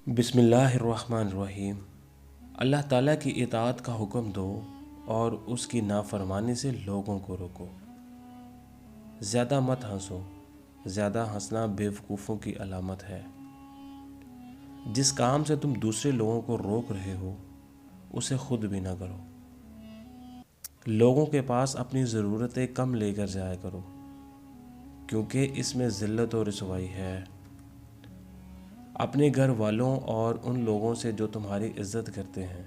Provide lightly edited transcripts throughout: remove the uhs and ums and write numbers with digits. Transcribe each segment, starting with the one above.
بسم اللہ الرحمن الرحیم۔ اللہ تعالیٰ کی اطاعت کا حکم دو اور اس کی نافرمانی سے لوگوں کو روکو۔ زیادہ مت ہنسو، زیادہ ہنسنا بیوقوفوں کی علامت ہے۔ جس کام سے تم دوسرے لوگوں کو روک رہے ہو اسے خود بھی نہ کرو۔ لوگوں کے پاس اپنی ضرورتیں کم لے کر جایا کرو، کیونکہ اس میں ذلت و رسوائی ہے۔ اپنے گھر والوں اور ان لوگوں سے جو تمہاری عزت کرتے ہیں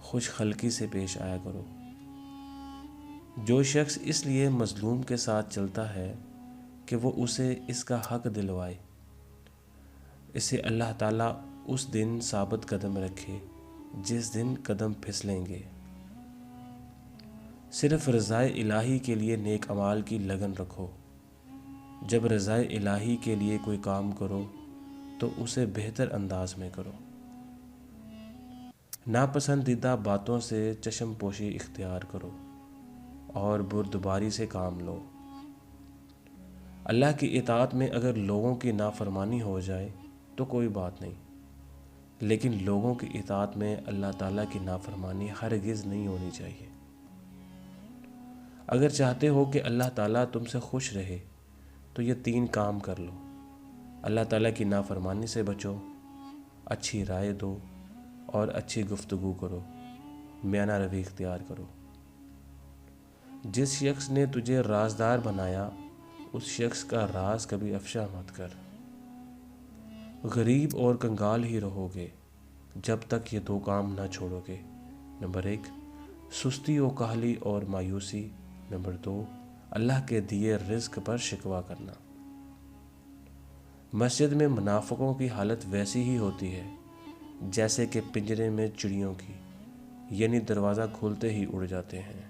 خوش خلقی سے پیش آیا کرو۔ جو شخص اس لیے مظلوم کے ساتھ چلتا ہے کہ وہ اسے اس کا حق دلوائے، اسے اللہ تعالیٰ اس دن ثابت قدم رکھے جس دن قدم پھسلیں گے۔ صرف رضائے الہی کے لیے نیک اعمال کی لگن رکھو۔ جب رضائے الہی کے لیے کوئی کام کرو تو اسے بہتر انداز میں کرو۔ ناپسندیدہ باتوں سے چشم پوشی اختیار کرو اور بردباری سے کام لو۔ اللہ کی اطاعت میں اگر لوگوں کی نافرمانی ہو جائے تو کوئی بات نہیں، لیکن لوگوں کی اطاعت میں اللہ تعالیٰ کی نافرمانی ہرگز نہیں ہونی چاہیے۔ اگر چاہتے ہو کہ اللہ تعالیٰ تم سے خوش رہے تو یہ 3 کام کر لو۔ اللہ تعالیٰ کی نافرمانی سے بچو، اچھی رائے دو اور اچھی گفتگو کرو، میانہ روی اختیار کرو۔ جس شخص نے تجھے رازدار بنایا اس شخص کا راز کبھی افشا مت کر۔ غریب اور کنگال ہی رہو گے جب تک یہ 2 کام نہ چھوڑو گے۔ نمبر 1، سستی و کاہلی اور مایوسی۔ نمبر 2، اللہ کے دیے رزق پر شکوہ کرنا۔ مسجد میں منافقوں کی حالت ویسی ہی ہوتی ہے جیسے کہ پنجرے میں چڑیوں کی، یعنی دروازہ کھولتے ہی اڑ جاتے ہیں۔